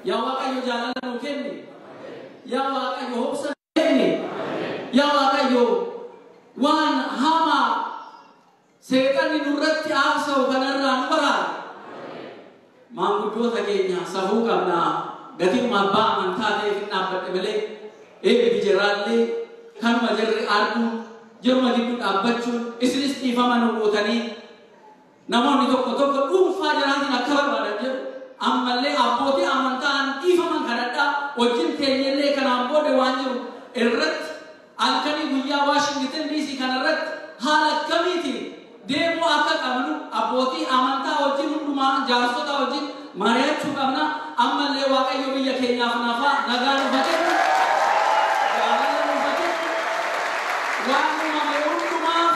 Ya Waaqayyo jaalala nuu kenni. Ya Waaqayyo hobsa kenni. Ya Waaqayyo waan hamaa seexanni nurratti haasa'u kanarraa nu baraara. Maanguddoota keenya safuu qabnaa gatiin abbaa amantaa ta'eef hin dhaabbadhe malee eebbi jiraallee kanuma jirri arguun jiruma gidduu dhaabbachuun isinis dhiifama nu gootanii namoonni tokko tokko dhuunfaa jiraatiin akka barbaadan jedhu ammallee abbootii amantaan dhiifaman kadhadhaa wajjin teenyellee kanaan booda waan jiru irratti halkanii guyyaa Waashingtan DC kanarratti haala akkamiitiin deemuu akka qabnu abbootii amantaa wajjin hundumaa jaarsota wajjin mari'achuu qabna. Ammallee Waaqayyo biyya keenyaaf nagaa nuufate jaalala nuufate waan uumame hundumaaf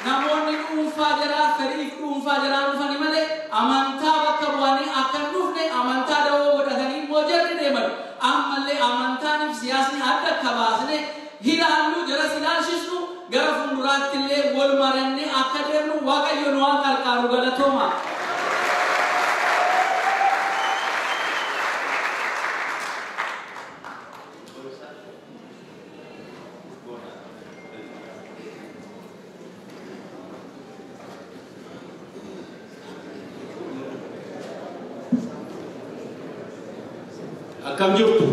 namoonni dhuunfaa jiraa fedhiif dhuunfaa jiraa dhufanii malee amantaa bakka bu'anii akka hin dhufne amantaa dawoo godhatanii immoo jarri deeman ammallee amantaaniif siyaasni adda akka baasne hidhaalluu jara silaalchisnu gara fuulduraatti illee wal marannee akka deemnu Waaqayyo nu waan gargaaru galatooma. Akkam jirtu?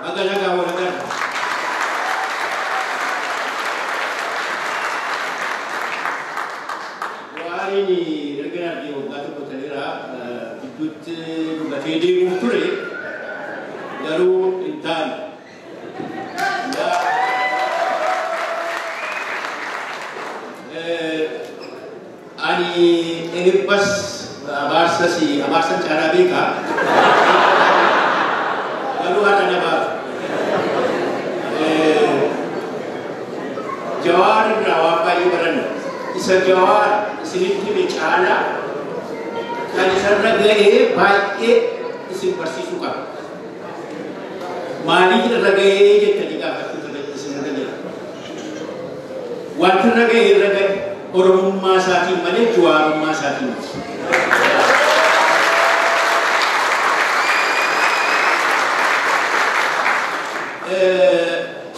Baga nagaa walagaan. Waan ini erga di waggaa tokko ta'eera gidduutti dhugatee deemuuf ture garuu hin taane. Ani eebbas abaarsan caalaa beekaa. Lalu ada nama Jawar Rawapa Ibaran isa Jawar isiniti bicara kan isarra gahe baay'ee isin barsiisuka maaliif irra gahe jettanii gaafattu isin irra gahe wanti irra gahe oromummaa isaatiin malee jawaarummaa isaatiin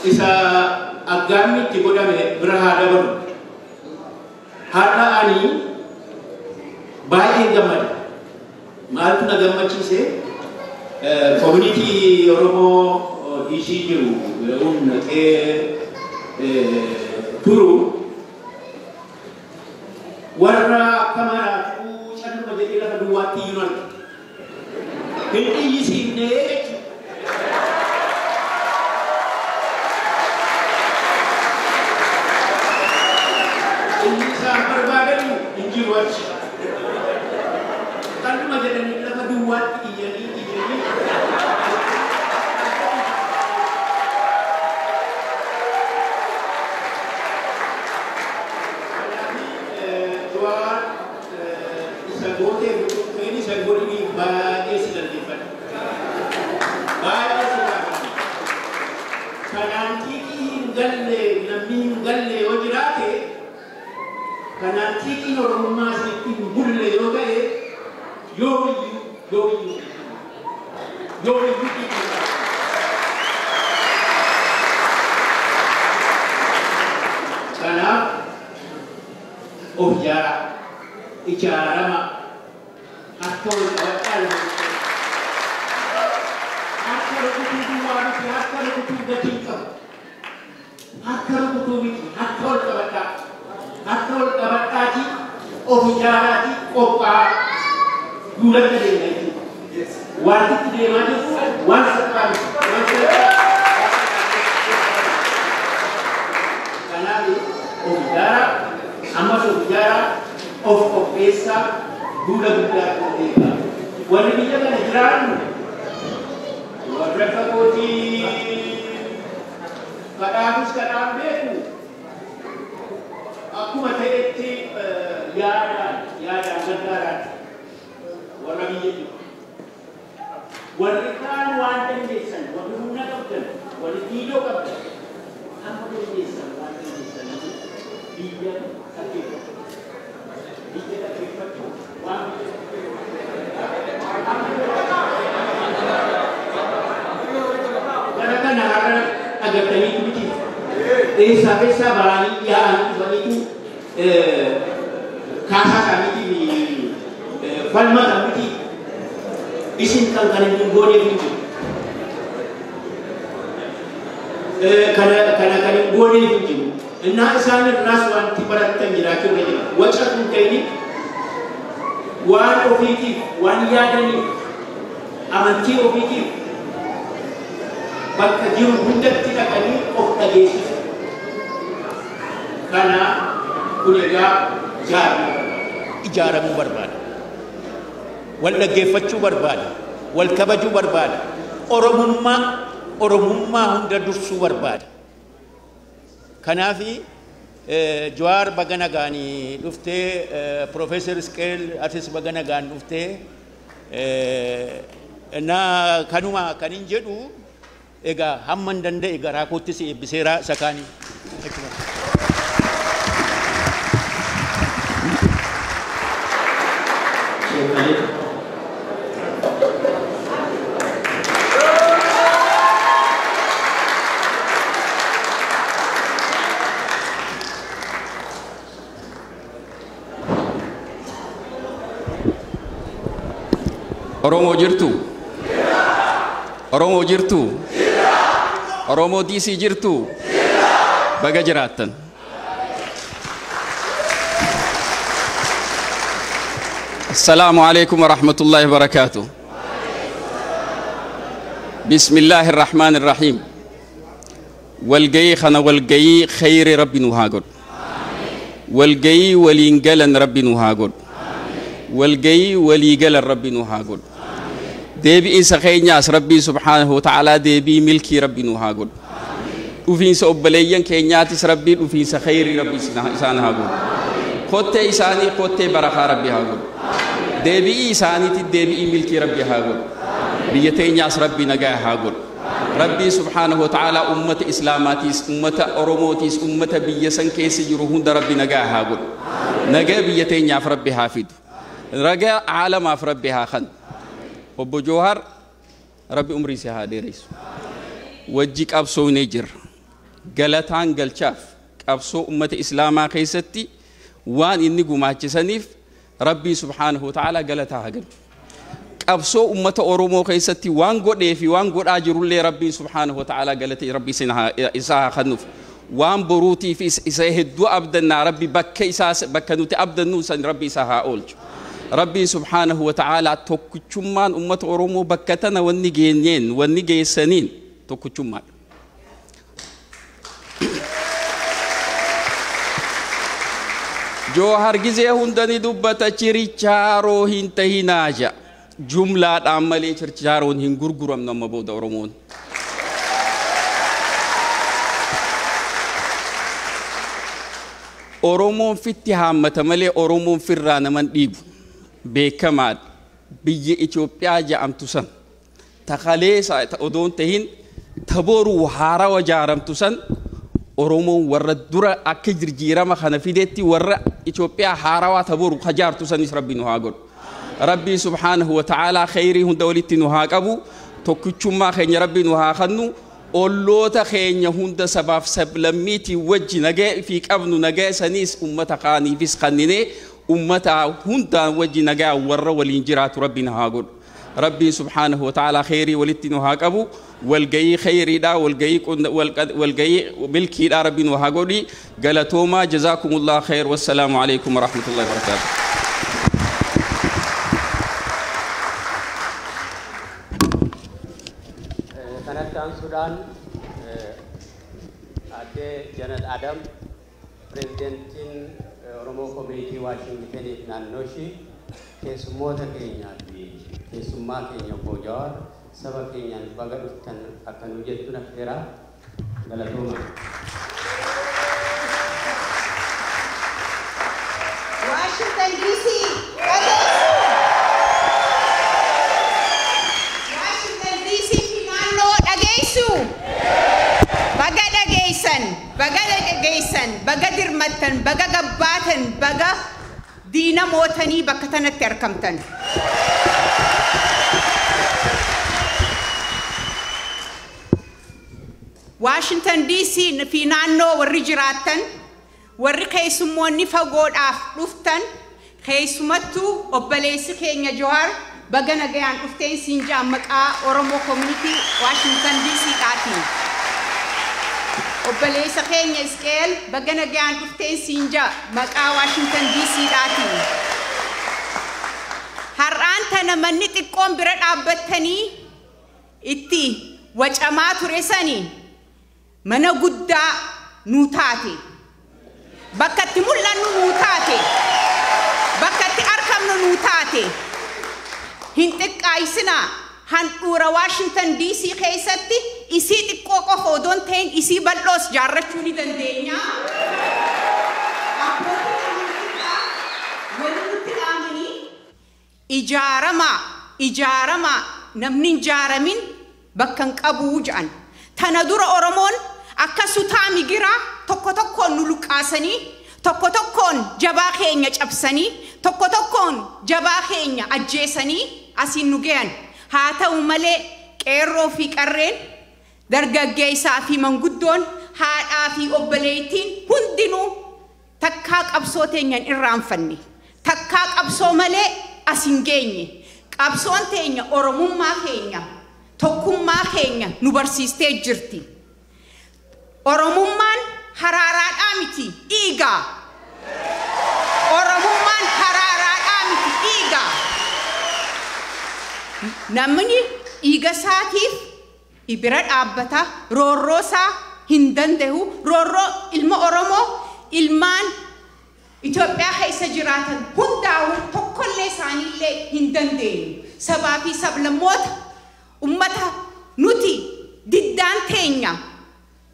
isa agami itti godhame bira haa dabalu haadha ani baay'ee gammada maaltu na gammachiise community Oromoo ishii jiru naqee turu warra akka maraatu calluma jedhee lafa duwwaatti iyyuu arge hin iyyisiifnee berbagaimu injil wajib. Tapi macam ni lama dua ini. Tuan isagote ini isagot ini banyak sedang dibuat. Banyak sedang. Kanan kiri galle ojrate. Kanan kiri orang masih timbul yoga yogi karena icara mak atau bakal atau kutu waris atau kutu gatingkam atau kutu wiki atau kabataji icara opa bulan tadi lagi waktu dia maju sekali karena icara sama icara of pesa bulan kita wali dia kan jalan mereka koji kadang beku aku materi yada negara orang ini warikan wanten desan waruna kapten wari tido kapten apa desan wanten desan dia sakit wan agartanii miti eessa ba'anii yaa'anii dhufaniitu kaasaa isaaniitiin falmata miti isin kan hin gooneef miti kana kan hin gooneef miti innaa isaan irraas wanti barattan jiraachuu irra jira waca kun ta'ini waan ofiitiif waan yaadaniif amantii ofiitiif bakka jiru hundatti dhaqanii of dhageessisu kana kun egaa ijaaramuu barbaada wal dhaggeeffachuu barbaada wal kabajuu barbaada oromummaa hunda dursuu barbaada kanaafi Jawaar bagana gaani dhuftee Professor Isqeel Atis bagana gaan dhuftee na kanuma kanin jedhu egaa hamman danda'e garaa kootti si eebbiseera sakaanii Oromoo jirtu Oromoo jirtu Oromoo DC jirtu baga jiraattan Assalamu alaikum wa rahmatullahi wa barakatuh Bismillahir Rahmanir Rahim Walgayi khana walgayi khayri rabbi nuhagod Walgayi walingalan rabbi nuhagod Walgayi waligalan rabbi nuhagod debi isa khaynyas rabbi subhanahu wa ta'ala debi milki rabbi nuhagod ufin sa obbalayyan kenyatis rabbi ufin sa khayri rabbi isana hagod khotte isani khotte baraka rabbi hagod debi isani ti debi milki rabbi hagod biyatenyas rabbi naga hagod rabbi subhanahu wa ta'ala ummat islamatis ummat oromotis ummat biyasan kesi juruhun rabbi naga hagod naga biyatenya rabbi hafid raga alama rabbi khan Obbo Jawhar Rabbi umri si hadiris wajji qabsoo nejir galataan galchaaf qabsoo ummata islaamaa keessatti waan inni gumaachisanif Rabbi subhanahu wa ta'ala galataa hagal qabsoo ummata Oromoo keessatti waan godhee fi waan godhaa jirullee Rabbi subhanahu wa ta'ala galata Rabbi isaa khanuf waan boruutii fi isa hedduu abdanna Rabbi bakka nuti abdannu san Rabbi isaa haa oolchu Rabbi subhanahu wa ta'ala tokkichummaan ummata Oromoo bakka tana wanni geenyeen wanni geessaniin tokkichummaan Jawhar gizee hundani dubbata chirichaaroo hin tahinaaja jumlaadhaan malee chirichaaroon hin gurguramne amma booda Oromoon Oromoon fitti haammata malee Oromoon firraa naman dhiibu beekamaad biyya Itoophiyaa ja'amtu san takaleessa odoon tahin taboru haarawa jaaramtu san Oromoon warra dura akka jirjiirama kana fideetti warra Itoophiyaa haarawa taboru hajaartu sanis Rabbi nu haa godhu Rabbi subhanahu wa ta'ala khayrii hunda walitti nu haa qabu tokkichummaa keenya Rabbi nu haa kennu olloota keenya hunda sabaaf sablammiitii wajji nagaa fi qabnu nagaa sanis ummata kaaniifis kannine ummata hunda wajji nagaa warra waliin jiraatu Rabbi nu haa godhu Rabbi subhanahu wa ta'ala khayrii walitti nu haa qabu walgayi khayriidha walgayi milkiidha Rabbi nu haa godhi galatooma jazakumullah khayr wassalamu alaykum wa rahmatullahi wa barakatuh Sudan Ade Janet Adam Presidentin Oromo Community Washington Nanoshi Kesumota Kenya Kesumma Kenya Bojar Saba Kenya Bagadustan akan ujian nakira Galatuma Washington DC baga dirmatan baga gabbatan baga diina mootanii bakka tanatti argamtan Washington DC fi naannoo warri jiraattan warri keessummoonni fagoodhaaf dhuftan keessumattuu obboleessi keenya Johaar baga nagayaan dhufteen siin jaa maqaa Oromoo Community Washington DC dhaatiin. Obboleessa keenya Isqeel baga nagayaan dhufteen siin jaa maqaa Washington DC dhaatiin. Har'aan tana manni xiqqoon bira dhaabbattanii itti wacamaa ture sanii mana guddaa nuu taate. Bakka itti mul'annu nuu taate. Bakka itti argamnu nuu taate. Hin xiqqaayisinaa handhuura Washington DC keessatti isii xiqqoo qofa odoon ta'in isii bal'oos jaarrachuu ni dandeenya. Ijaarama namni hin jaaramin bakka hin qabuu jedhan. Tana dura Oromoon akka sutaa migiraa tokko tokkoon nu luqqaasanii tokko tokkoon jabaa keenya cabsanii tokko tokkoon jabaa keenya ajjeesanii asiin nu ge'an. Haa ta'u malee qeerroo fi qarreen dargaggeessaa fi manguddoon haadhaa fi obboleettiin hundinuu takkaa qabsoo teenyan irraanfanne. Takkaa qabsoo malee asiin geenye. Qabsoon teenya Oromummaa keenya tokkummaa keenya nu barsiistee jirti. Oromummaan haraaraadhaa miti dhiigaa. Oromummaan haraaraadhaa miti dhiigaa. Namni dhiiga isaatiif bira dhaabbata roorroo isaa hin danda'u. Roorroo ilma Oromoo ilmaan Itoophiyaa keessa jiraatan hundaa'u tokkollee isaaniillee hin dandeenyu. Sabaa fi sablammoota ummata nuti diddaan teenya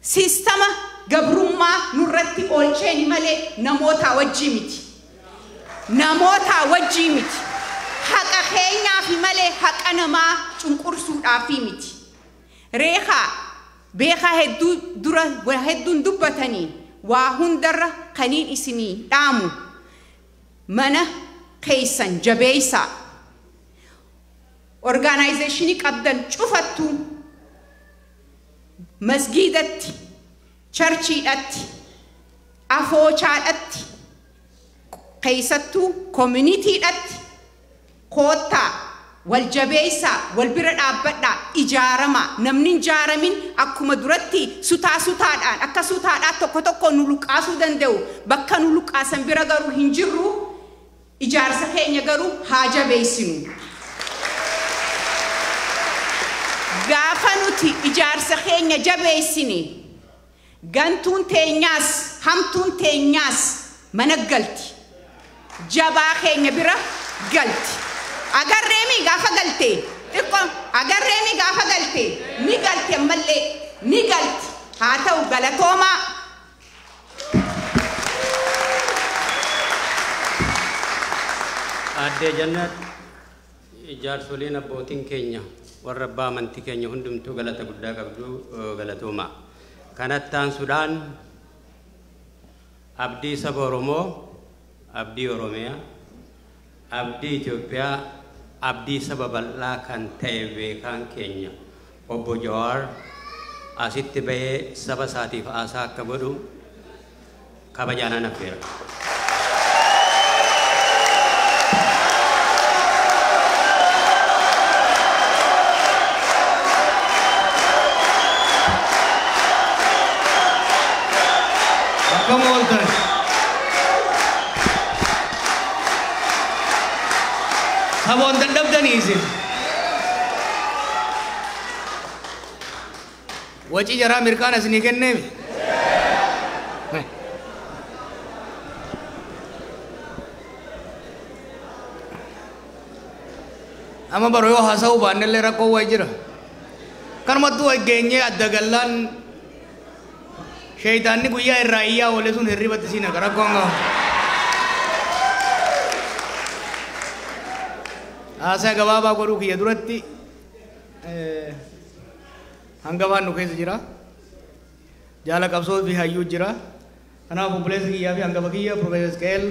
sistama gabrummaa nurratti oolcheeni malee namoota wajjii miti. Namoota wajjii miti. Haqa keenyaaf malee haqa namaa cunqursuudhaaf miti. Reekaa beekaa hedduun dubbatanii waa hundarra kaniin isinii dhaamu mana keessan jabeessaa. Organizationii qabdan cufattu masgiidatti, charchiidhatti, afoochaadhatti, keessattuu communityidhatti koottaa wal jabeessaa wal bira dhaabbadhaa ijaarama. Namni hin jaaramin akkuma duratti sutaadhaan akka sutaadhaa tokko tokko nu luqqaasuu danda'u. Bakka nu luqqaasan bira garuu hin jirru. Ijaarsa keenya garuu haa jabeessinu. Gaafa nuti ijaarsa keenya jabeessine gantuun teenyaas hamtuun teenyaas mana galti. Jabaa keenya bira galti. Agarreemi gaafa galte xiqqoon agarreemi gaafa galte ni galti ammallee ni galti. Haa ta'u galatoomaa. Aadde Jannat ijaarsoliin abbootiin keenya warra abbaa amantii keenya hundumtuu galata guddaa qabdu galatoomaa. Kanattaan Sudaan abdii saba Oromoo, abdii Oromiyaa, abdii Itoophiyaa, abdii saba bal'aa kan ta'e beekaan keenya obbo Jawaar asitti bahee saba isaatiif aasaa akka godhu kabajaan affeera. Come on, then. Come on, then. Easy. What is your American sneaker name? I'm a baro hasau banelera ko wajira. Kan matu agenya adagalan Syaitan ni kuya raya oleh sun heribat di sini karena kau ngau. Saya gawa bawa guru kiya durati. Hanggawan nukai sejira. Jala kapsul bihayu jira. Karena populasi kiya bi hanggawa kiya Profesor Scale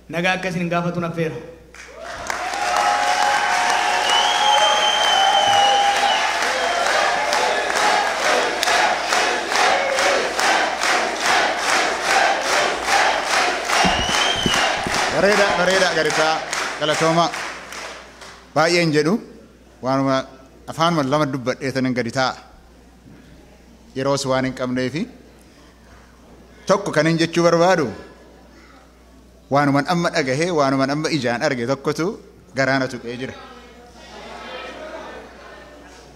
naga kasih nggak fatuna fair. bareeda garitaa galatooma baay'een jedhu waanuma afaanuma lama dubbadhee tanan gadi ta'a yeroos waan hin qabneefi tokko kan hin jechuu barbaadu waanuman amma dhagahee waanuman amma ijaan arge tokkotu garaana tuqee jira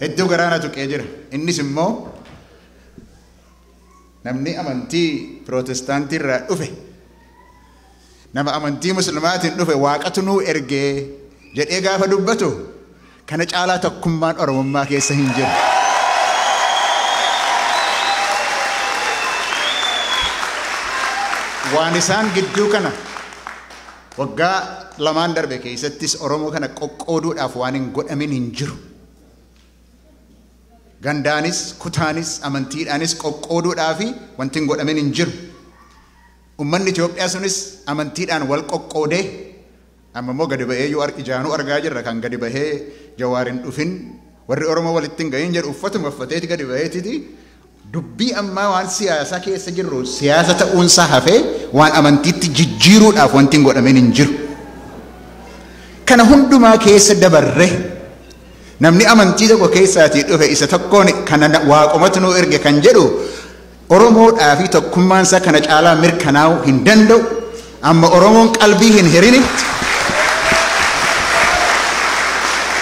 hedduu garaana tuqee jira innis immoo namni amantii pirootestaantii irraa dhufe nama amantii muslimaatiin dhufe waaqatu nuu ergee jedhee gaafa dubbatu kana caalaa tokkummaan oromummaa keessa hin jiru. Waan isaan gidduu kana waggaa lamaan darbe keessattis Oromoo kana qoqqooduudhaaf waan hin godhamin hin jiru. Gandaanis kutaanis amantiidhaanis qoqqooduudhaaf wanti hin godhamin hin jiru. Ummanni Itoophiyaa sunis amantiidhaan wal qoqqoodee amma immoo gadi bahee yoo ijaanuu argaa jirra kan gadi bahee Jawaarin dhufin warri Oromoo walitti hin gahin jedhu uffatuma uffateeti gadi baheetiti dubbii ammaa waan siyaasa keessa jirru siyaasa ta'uunsaa hafee waan amantiitti jijjiiruudhaaf wanti hin godhamin hin jiru. Kana hundumaa keessa dabarre namni amantii tokko keessaatii dhufe isa tokkoon kana waaqomatu nuu erge kan jedhu Oromoodhaa fi tokkummaansaa kana caalaa mirkanaa'uu hin danda'u. Amma Oromoon qalbii hin hirinitti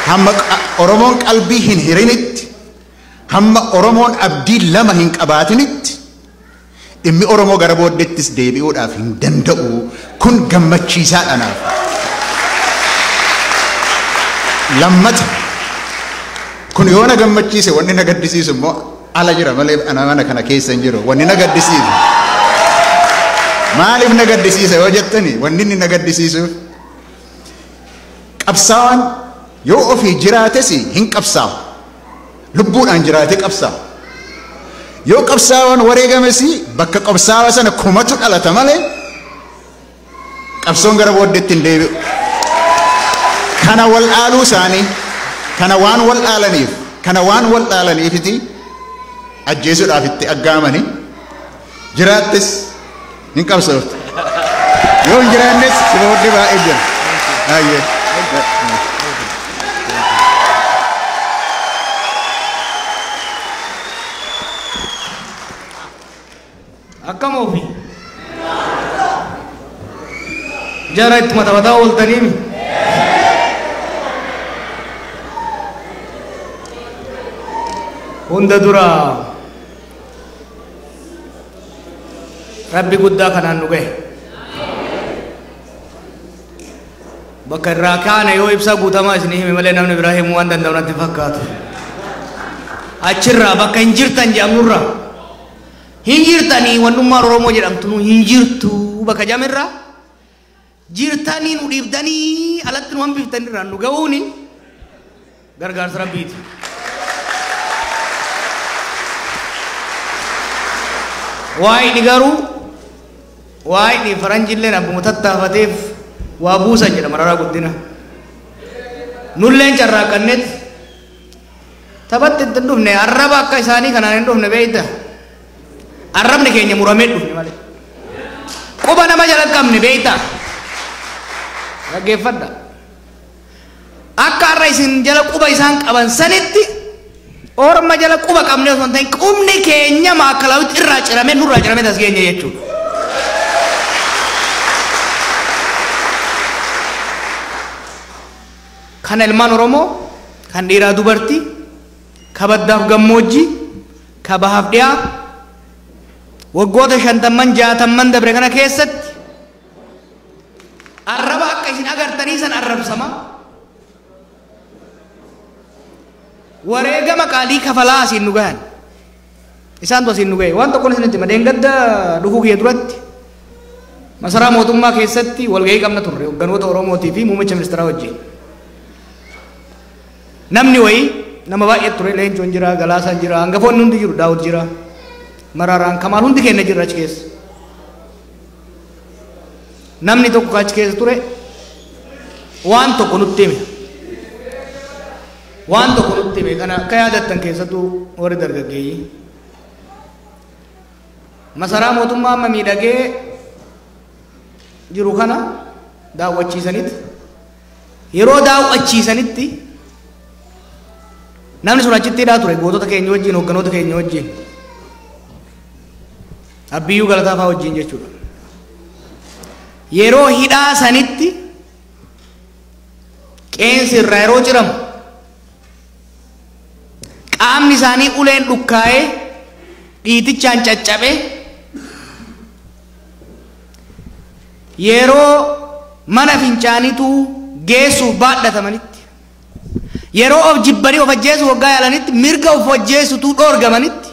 hamma Oromoon qalbii hin hirinitti hamma Oromoon abdii lama hin qabaatinitti dhimmi Oromoo gara booddeettis deebi'uudhaaf hin danda'u. Kun gammachiisaadha naaf. Lammata kun yoo na gammachiise wanni na gaddisiisu immoo ala jira malee ana mana kana keessa hin jiru. Wanni na gaddisiisu maaliif na gaddisiisa yoo jettani wanni inni na gaddisiisuuf qabsaawaan yoo ofii jiraates hin qabsaawu lubbuudhaan jiraate qabsaawu yoo qabsaawaan wareegames bakka qabsaawa sana kumatu dhalata malee qabsoon gara booddeetti hin deebi'u. Kana wal dhaaluu isaanii kana waan wal dhaalaniifiti ajjeesuudhaaf itti aggaamanii jiraattes hin qabsooftu yoo hin jiraannes si booddee baay'ee jira. Akkam ofii jara itti mataa ooltaniimi hunda dura Rabbi guddaa kanaan nu gahe bakka irraa kaane yoo ibsaa guutamaa isinii hime malee namni biraa himuu waan danda'u natti fakkaatu achirraa bakka hin jirtan jedhamnurraa hin jirtanii wannummaan Oromoo jedhamtu nu hin jirtu bakka jamirraa jirtanii nu dhiibdanii alatti nu hambiftanirraa nu ga'uuni gargaarsa Rabbiiti. Waa'ee garuu waa'ee faranjillee abbuma tattaafateef waa buusan jedha mararaa guddina nulleen carraaqanneet taphatti itti dhufne arraba akka isaanii kanaan hin dhufne beeyta arrabni keenya muramee dhufne malee quba nama jala qabne beeyta dhaggeeffadha akka har'a isin jala quba isaan qaban sanitti orma jala quba qabne osoo hin ta'in qubni keenya maakalaawwitti irraa ciramee nurraa ciramee tas keenya jechuudha. Kana ilmaan Oromoo kan dhiiraa dubartii ka baddaaf gammoojjii ka bahaaf dhiyaa waggoota 50-60 dabre kana keessatti arraba akka isin agartanii san arrabsama wareegama qaalii kafalaa asiin nu gahan isaantu asiin nu gahe waan tokkoon isinitti madeen gadda dhufuu kiyya duratti masaraa mootummaa keessatti walgahii qabna turre hogganoota Oromootii fi muummicha ministeeraa wajjin namni wayii nama baay'ee ture Leencoon jira Galaasaan jira hangafoonni hundi jiru Daawud jira Maraaraan Kamaal hundi keenya jirra achi keessa namni tokko achi keessa ture waan tokko nutti hime kana akka yaadattan keessattuu warri dargaggeeyyii masaraa mootummaa amma miidhagee jiru kana daawwachiisanitti yeroo daawwachiisanitti namni sun achitti hidhaa ture gootota keenya wajjin hogganoota keenya wajjin Abbiyyuu Galataa fa'aa wajjin jechuudha. Yeroo hidhaa sanitti qeensi irraa yeroo ciramu qaamni isaanii uleen dhukkaa'ee dhiitichaan caccabe yeroo mana fincaaniitu geessuuf baadhatamanitti yeroo of jibbanii of ajjeesu waggaa yaalanitti mirga of ajjeesutu dhoorgamanitti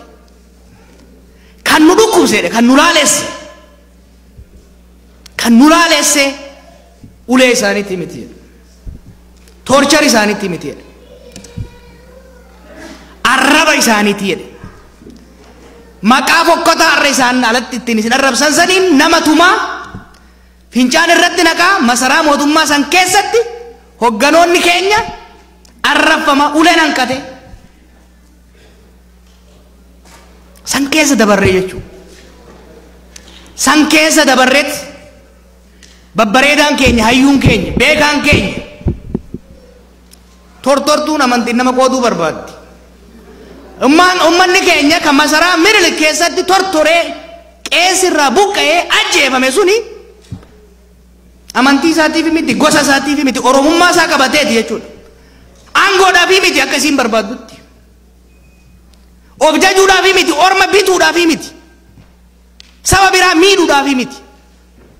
kan nu dhukkubseedha kan nu laalesse ulee isaaniitti miti torchar isaaniitti miti arraba isaaniitti jedhe maqaa fokkotaa arra isaan alatti ittiin isin arrabsan saniin nama tumaa fincaan irratti naqaa masaraa mootummaa san keessatti hogganoonni keenya arrafama uleen hanqate san keessa dabarree jechuudha. San keessa dabarreet babbareedaan keenya hayyuun keenya beekaan keenya tortortuun amantiin nama qooduu barbaaddi. Ummanni keenya kan masaraa Minilik keessatti tortoree qeesirraa buqqa'ee ajjeefame suni amantii isaatiif miti gosa isaatiif miti oromummaa isaa qabateeti jechuudha. Aangoodhaaf miti akkasiin barbaaddutti. Of jajuudhaaf miti orma bituudhaaf miti. Saba biraa miidhuudhaaf miti.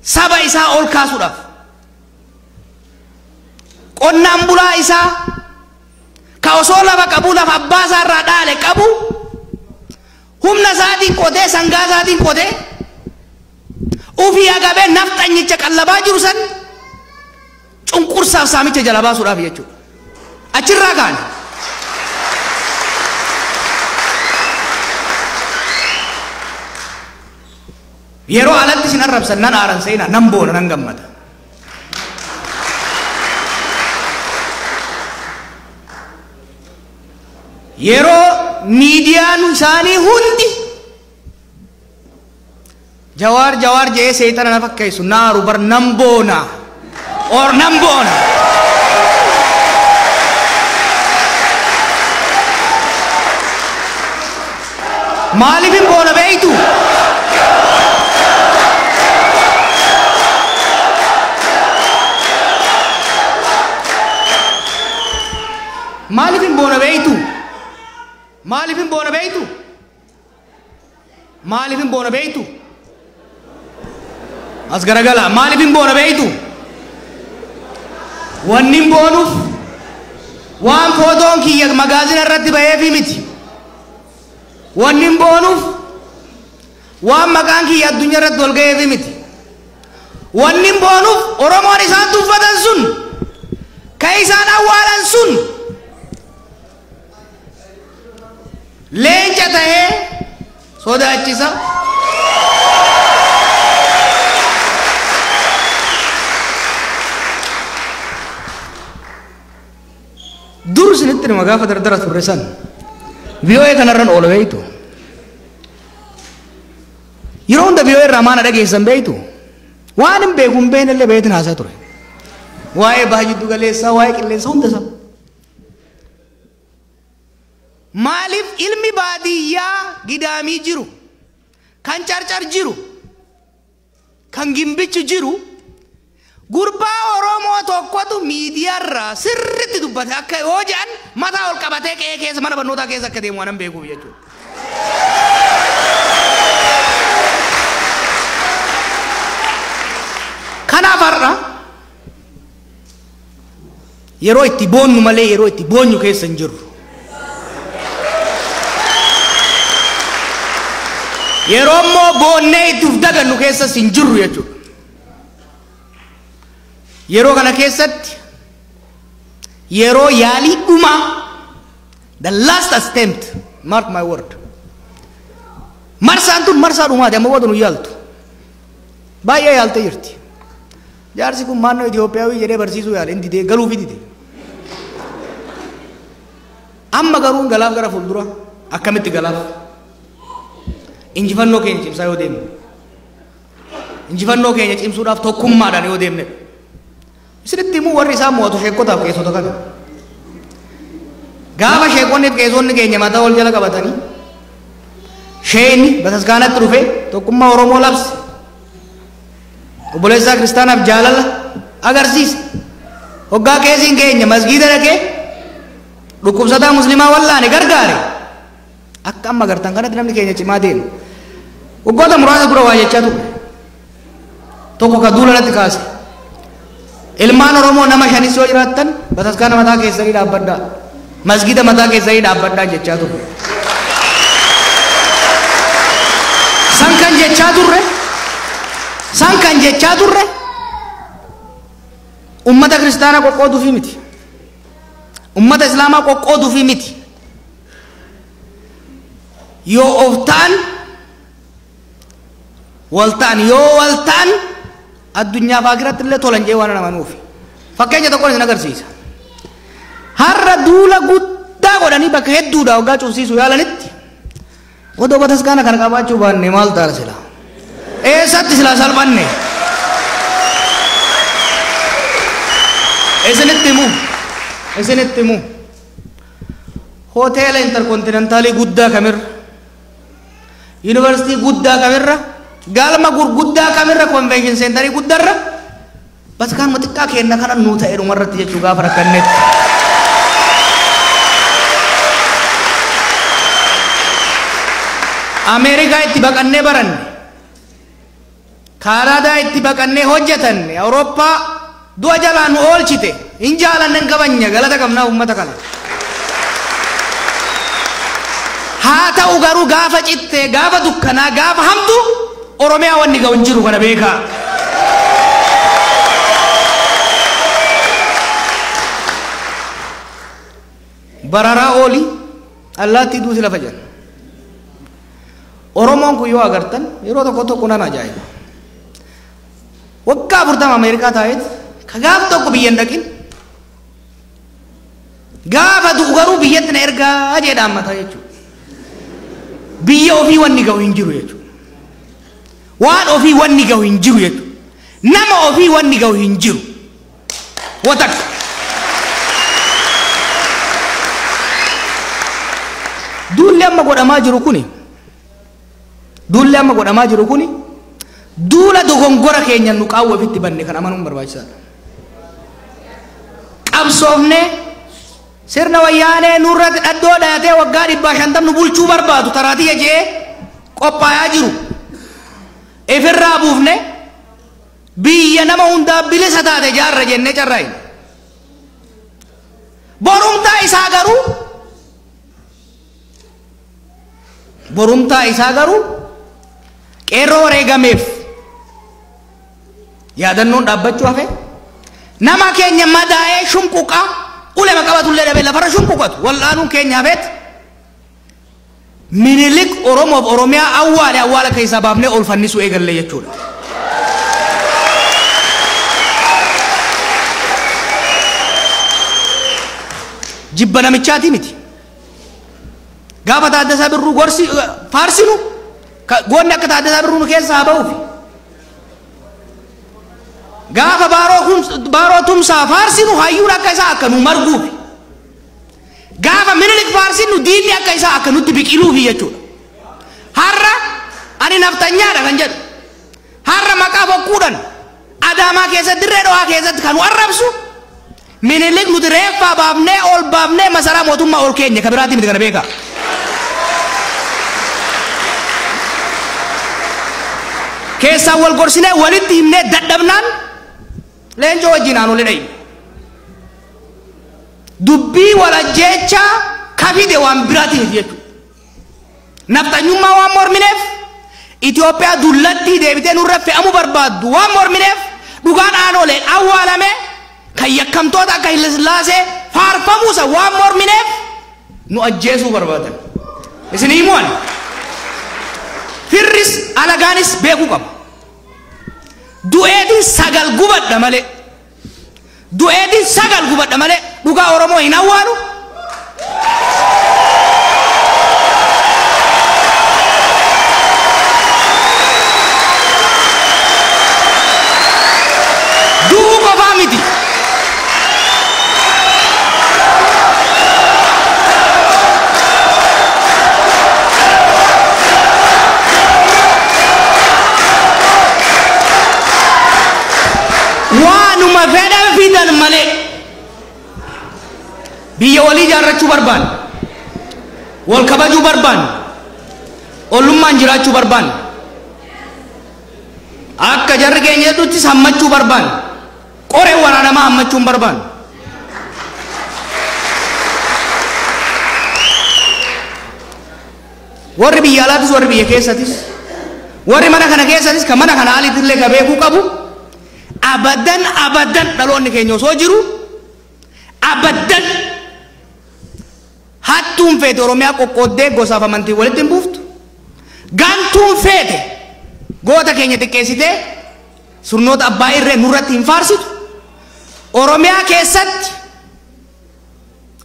Saba isaa ol kaasuudhaaf. Qonnaan bulaa isaa ka osoo lafa qabu lafa abbaa isaa irraa dhaale qabu humna isaatiin qotee sangaa isaatiin qotee ufii agabee nafxanyicha qallabaa jiru san cunqursaaf saamicha jala baasuudhaaf jechuudha. Achirraa kaane. Yeroo alatti sin arrabsan nan aaran seena nan boona nan gammada. Yeroo miidiyaan isaanii hundi Jawaar jee seetana na fakkeessu naaru bar nan boona or nan boona. Maaliifin boona beeytu? Maaliifin boona beeytu? Maaliifin boona beeytu? Maaliifin boona beeytu? As garagala maaliifin boona beeytu? Wannin boonuuf waan footoon kiyya magaazina irratti baheefi miti. Wannin boonuuf waan maqaan kiyya addunyaa irratti ol ga'eefi miti. Wannin boonuuf Oromoon isaan tuffatan sun ka isaan awwaalan sun leenca tahee sodaachisa. Dur sinitti nama gaafa dardara turre san VOA kanarran oola beeytu. Yeroo hunda VOA irraa maana dhageessan beeytu. Waan hin beeku hin beeknellee beeytin haasaa ture. Waa'ee baha jiddu galeessaa, waa'ee qilleensa hunda isaa. Maaliif ilmi baadiyyaa gidaamii jiru, kan carcar jiru, kan gimbichi jiru, gurbaa Oromoo tokkotu miidiyaarraa sirriitti dubbate akka yoo jedhan mataa ol qabatee qe'ee keessa mana barnootaa keessa akka deemu waan hin beekuuf jechuudha. Kanaaf har'a yeroo itti boonnu malee yeroo itti boonyu keessa hin jirru. Yeroo immoo boonnee itti uf dagannu keessas hin jirru jechuudha. Yeroo kana keessatti yeroo yaalii dhumaa the last attempt, mark my word. Marsaan tun marsaa dhumaati amma wadunu yaaltu. Baay'ee yaaltee jirti. Jaarsi kun maannoo Itoophiyaawii jedhee barsiisuu yaale inni didee galuufi dide. Amma garuu galaaf gara fuuldura akkamitti galaaf? Injifannoo keenya cimsaa yoo deemne. Injifannoo keenya cimsuudhaaf tokkummaadhaan yoo deemne. Isinitti immoo warri isaa mo'atu sheekotaaf keessota kana. Gaafa sheekonni fi keessonni keenya mataa ol jala qabatanii sheeni bataskaanatti dhufe tokkummaa Oromoo labse. Obboleessaa kiristaanaaf jaalala agarsiise. Hoggaa keessiin keenya masgiida dhaqee dhukkubsataa muslimaa wallaane gargaare. Akka amma agartan kanatti namni keenya cimaa deema. Waggoota muraasa dura waa jechaa ture. Tokko ka duula natti kaase. Ilmaan Oromoo nama 5 yoo jiraattan bataskaana mataa keessanii dhaabbadhaa. Masgiida mataa keessanii dhaabbadhaa jechaa ture. San kan jechaa turre ummata kiristaanaa qoqqooduufi miti. Ummata islaamaa qoqqooduufi miti. Yoo of ta'an yoo wal ta'an addunyaa fi akhiratti illee tolan jee waan amanuufi. Fakkeenya tokkoon isin agarsiisa. Har'a duula guddaa godhanii bakka hedduudha waggaa cufsiisu yaalanitti odoo bataskaana kana qabaachuu baanne maal ta'a silaa? Eessatti silaa salphanne? Isinitti himu. Hoteela interkontinentaalii guddaa kamirra? Yuunivarsiitii guddaa kamirra? Galma gurguddaa kamirra? Konvenshin seenterii guddarra? Bataskaanuma xiqqaa kenna kana nuu ta'e dhumarratti jechuu gaafa rakkannetti. Ameerikaa itti baqannee baranne, Kaanaadaa itti baqannee hojjetanne, Awurooppaa du'a jalaa nu oolchite, hin jaalanne hin qabanya galata qabnaaf uummata kana. Haa ta'u garuu gaafa cittee, gaafa dukkanaa, gaafa hamtu Oromiyaa wanni ga'u hin jiru kana beekaa. Bararaa ooli allaattii duuti lafa jala. Oromoon kun yoo agartan yeroo tokko nan ajaa'iba. Waggaa 40 Ameerikaa taa'eet ka gaaf tokko biyya hin dhaqin gaafa du'u garuu biyyatti na ergaa jee dhaammata jechuudha. Biyya ofii wanni ga'u hin jiru jechuudha. Waan ofii wanni ga'u hin jiru jechuudha. Nama ofii wanni ga'u hin jiru. Watakka. Duulli amma godhamaa jiru kuni duula dogongora keenya nu qaawwa ofitti banne kan amanuun barbaachisaadha. Qabsoofne sirna wayyaanee nurratti dhaddoo dhaatee waggaa 150 nu bulchuu barbaadu taraatii jee qophaayaa jiru. Ifirraa buufne biyya nama hundaa bilisa taate jaarra jennee carraayin. Borumtaa isaa garuu qeerroo wareegameef yaadannoon dhaabbachuu hafe nama keenya madaa'ee shumquqa ulema qabatullee dhabee lafarra shumquqatu wallaanuun keenya hafeet Minilik Oromoof Oromiyaa awwaala keessaa baafnee ol fannisuu eegalle jechuudha. Jibba namichaati miti. Gaafa Taaddasaa Birruu gorsi faarsinu goonni akka Taaddasaa Birruu nu keessaa ba'uufi. Gaafa baaroo tumsaa faarsinu hayyuun akka isaa akka nu marguufi. Gaafa Minilik faarsinu diinni akka isaa akka nutti biqiluufi jechuudha. Har'a ani naftanyaadha kan jedhu. Har'a maqaa bokkuudhaan Adaamaa keessatti dirree dhawaa keessatti kan nu arrabsu Minilik nuti reeffaa baafnee ol baafnee masaraa mootummaa ol keenya ka biraatti miti kana beekaa. Keessaan wal gorsinee walitti himnee dadhabnaan leencoo wajjin aanulee dhayi. Dubbii walajjeechaa kafide waan biraatiif jechuudha. Naftanyummaa waan mormineef Itoophiyaa dullatti deebitee nurra fe'amuu barbaaddu waan mormineef dhugaan aanolee awwaalame kan yakkamtoota akka Hayilasillaasee faarfamuusa waan mormineef nu ajjeesuu barbaadan. Isin himuun firris alagaanis beekuu qaba. Du'eetiin sagal gubadha malee. Du'eetiin sagal gubadha malee dhugaa Oromoo hin awwaalu. Du'uu qofaa miti. Eeguma fedhan fidan malee biyya walii ijaarrachuu barbaanne, wal kabajuu barbaanne, ollummaan jiraachuu barbaanne, akka jarri keenya jedhutti hammachuu barbaanne, qoree waraanamaa hammachuu hin barbaanne. Warri biyya alaatis warri biyya keessatis warri mana kana keessatis kan mana kana aliitillee ka beekuu qabu abadan dhaloonni keenya osoo jiru abadan hattuun feete Oromiyaa qoqqooddee gosaaf amantii walitti hin buuftu, gantuun feete goota keenya xiqqeessitee sirnoota abbaa irree nurratti hin faarsitu. Oromiyaa keessatti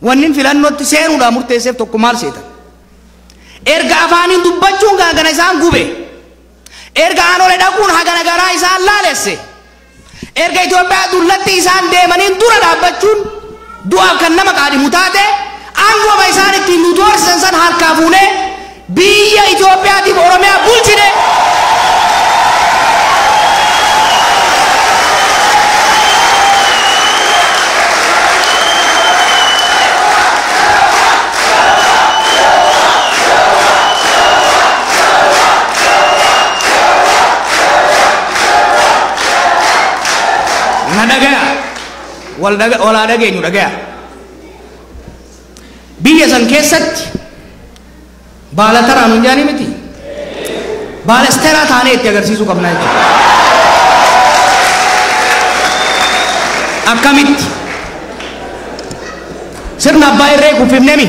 wanni filannootti seenuudhaan murteesseef tokko maal seetan? Erga afaaniin dubbachuun gaagana isaan gube, erga aanolee dhaquun hagana garaa isaan laalesse, erga Itoophiyaa dullatti isaan deemaniin dura dhaabbachuun du'aaf kan nama qaadimu taate aangoo isaan ittiin nu doorsisan san harkaa fuunee biyya Itoophiyaatiif Oromiyaa bulchine. Walaa dhageenyu dhagaya. Biyya san keessatti baala taraan hin jaani miti. Baala esteeraa taanee itti agarsiisuu qabna jechuudha. Akkamitti sirna abbaa irree kuffifnemi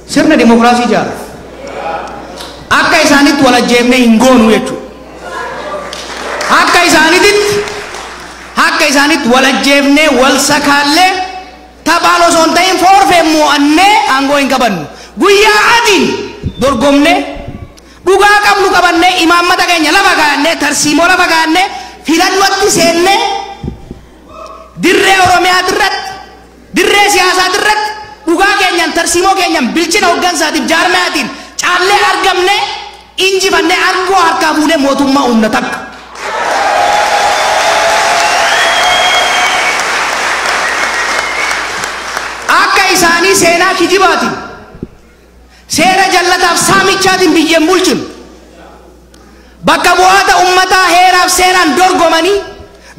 sirna dimokiraasii ijaara. Akka isaanitti wal ajjeefnee hin goonu jechuudha. Akka isaanitti wal ajjeefnee wal sakaallee taphaan osoo hin ta'in forfee mo'annee aangoo hin qabannu. Guyyaa adiin dorgomnee dhugaa qabnu qabannee imaammata keenya lafa kaa'annee tarsiimoo lafa kaa'annee filannootti seennee dirree Oromiyaa irratti dirree siyaasaa irratti dhugaa keenyaan tarsiimoo keenyaan bilchina hooggansaatiif jaarmayaatiin caallee argamne injifannee aangoo harkaa fuunee mootummaa humna takka. Isaanii seenaa kijibaatiin seera jallataaf saamichaatiin biyyeen bulchinu bakka bu'aata ummataa heeraaf seeraan dorgomanii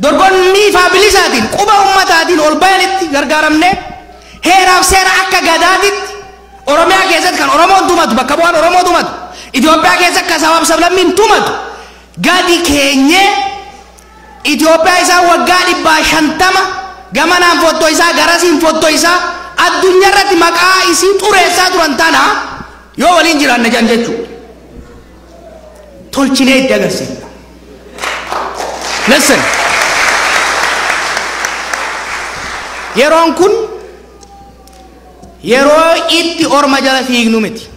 dorgommii faabilisaatiin quba ummataatiin ol bayanitti gargaaramne heeraaf seera akka gadaatitti Oromiyaa keessatti kan Oromoon tumatu bakka bu'aan Oromoo tumatu Itoophiyaa keessatti kan sabaaf sablammiin tumatu gadi keenyee Itoophiyaa isaa waggaa 150 gamanaan fottoo isaa garasiin fottoo isaa addunyaa irratti maqaa isii xureessaa turan tana yoo waliin jiraanne jan jechuudha. Tolchinee itti agarsiifna. Listen. Yeroon kun yeroo itti orma jala fiignu miti.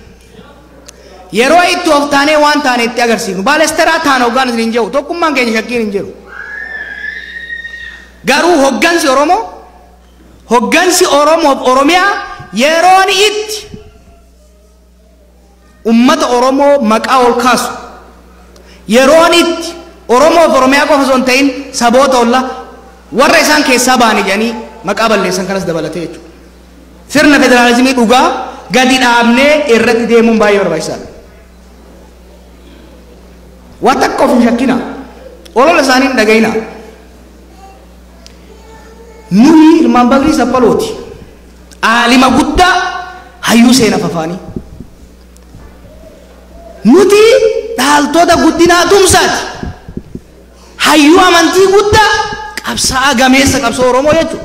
Yeroo itti of taanee waan taane itti agarsiifnu. Baalesteraa taana hoggaan isin hin jiru. Tokkummaan keenya shakkiin hin jiru. Garuu hoggansi Oromoo hoggansi Oromoof Oromiyaa yeroon itti ummata Oromoo maqaa ol kaasu yeroon itti Oromoof Oromiyaa qofa osoo hin ta'in saboota olla warra isaan keessaa ba'anii jedhanii maqaa balleessan kanas dabalatee jechuudha. Sirna federaalizimii dhugaa gadi dhaabnee irratti deemuun baay'ee barbaachisaadha. Waan takka of hin shakkina. Olola isaanii hin dhaga'ina. Nuyi ilmaan Bagrii Sappalooti. Aalima guddaa hayyuu seenaaf afaanii. Nuti dhaaltota guddinaa tumsaati. Hayyuu amantii guddaa qabsaa'aa gameessa qabsoo Oromoo jechuudha.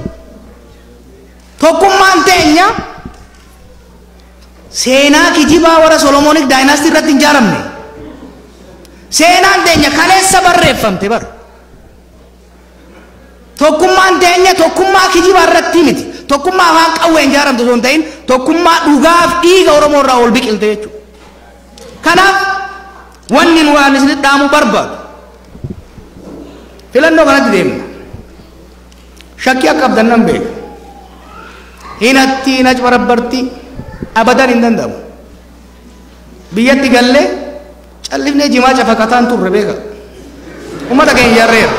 Tokkummaan teenya seenaa kijibaa warra Solomoonik daayinaastii irratti hin ijaaramne. Seenaan teenya kaleessa barreeffamte bara. Tokkummaan teenya tokkummaa kijibaa irratti miti. Tokkummaa afaan qawween ijaaramte osoo hin ta'in tokkummaa dhugaaf dhiiga Oromoo irraa ol biqilte jechuudha. Kanaaf wanni nu waan isinitti dhaamuu barbaadu filannoo kanatti deemna. Shakkii akka abdan nan beeka. Hinatti hinac barabbarti abadan hin danda'amu. Biyyatti gallee callifnee jimaa cafaqataan turre beeka. Ummata keenya ijaarreera.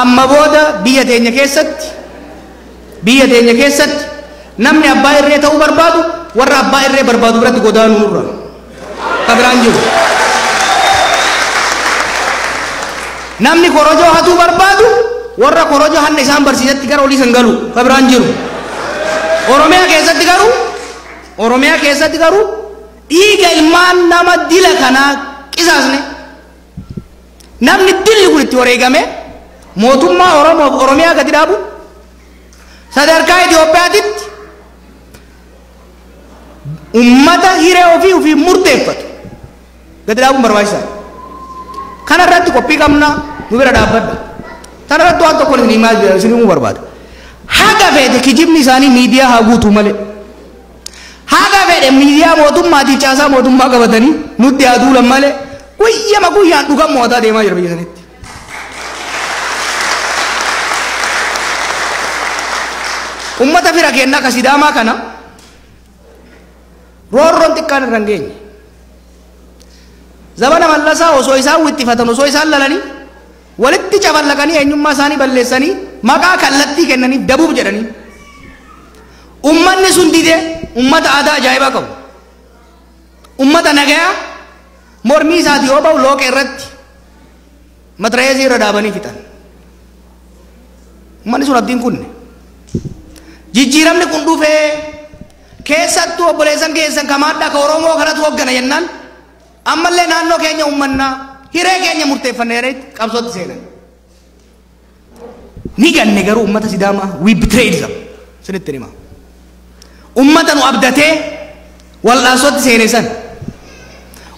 amma booda biyya teenya keessatti namni abbaa irree ta'uu barbaadu warra abbaa irree barbaadu biratti godaanuu nurra kabiraan jiru. Namni korojoo hatuu barbaadu warra korojoo hanna isaan barsiisatti gara olii san galu kabiraan jiru. Oromiyaa keessatti garuu dhiiga ilmaan nama dila kanaa qisaasne namni dilli kun itti wareegame mootummaa Oromiyaa gadi dhaabu sadarkaa Itoophiyaatitti ummata hiree ofii murteeffatu gadi dhaabuun barbaachisaadha. Kana irratti qophii qabna nu bira dhaabbadha. Kana irratti waan tokko isin himuu barbaada. Haga fedhe kijibni isaanii miidiyaa haa guutuu malee. Haga fedhe miidiyaa mootummaatiif caasaa mootummaa qabatanii nutti haa duulan malee guyyaan dhugan mootaa deemaa jira biyya sanitti. Ummata fira kennaa ka Sidaamaa kana roorroon xiqqaan irra hin geenye. Zabana Mallasaa osoo isaan wixxifatan osoo isaan lalanii walitti caballaqanii eenyummaa isaanii balleessanii maqaa kallattii kennaniif dabuuf jedhanii ummanni sun dide ummata aadaa ajaa'ibaa qabu ummata nagayaa mormii isaatii yoo ba'u looqee irratti matreezii irra dhaabanii fixan. Ummanni sun abdiin kunne jijjiiramni kun dhufee keessattuu obboleessan keessan kamaadhaa ka Oromoo kanatu hoggana jennaan ammallee naannoo keenya ummannaa hiree keenya murteeffannee qabsootti seenan. Ni ganne garuu ummata Sidaamaa we betrayed them sinitti hima. Ummata nu abdatee wal'aansootti seene san